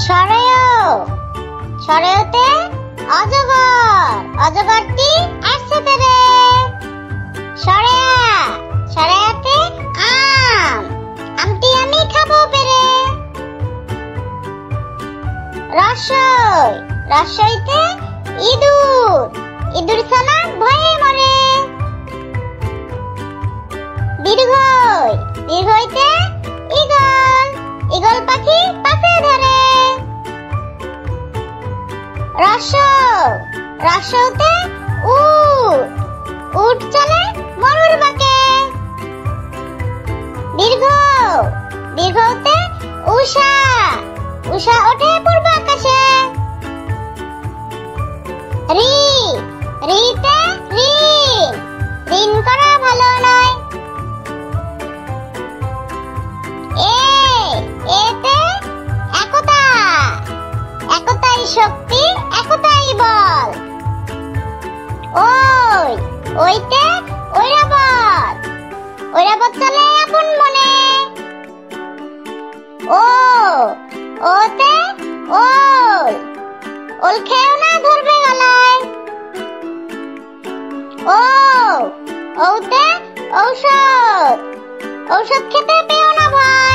সরেও সরেওতে অজগর, অজগরটি আসছে তেরে। সরেয়া সরেয়াতে আম, আমটি আমি খাবো পেরে। রসই রসইতে ইঁদুর, ইঁদুর ছানা ভয়ে মরে। দীর্ঘই দীর্ঘইতে ঈগল, ঈগল পাখি পাশে ধরে। রসৌ রসৌতে উট, উট চলে মরুর বাঁকে। দীর্ঘ দীর্ঘতে উষা, উষা ওঠে পূর্ব আকাশে। রি রিতে ঋণ, ঋণ করা ভালো নয়। এতে একতা, একতাই শক্তি, একতাই বল। ওই ওইতে ঐরাবত, ঐরাবত চলে আপন মনে। ও ওতে ওল, ওল খেও না ধরবে গলায়। ও ওতে ঔষধ, ঔষধ খেতে পেও না ভয়।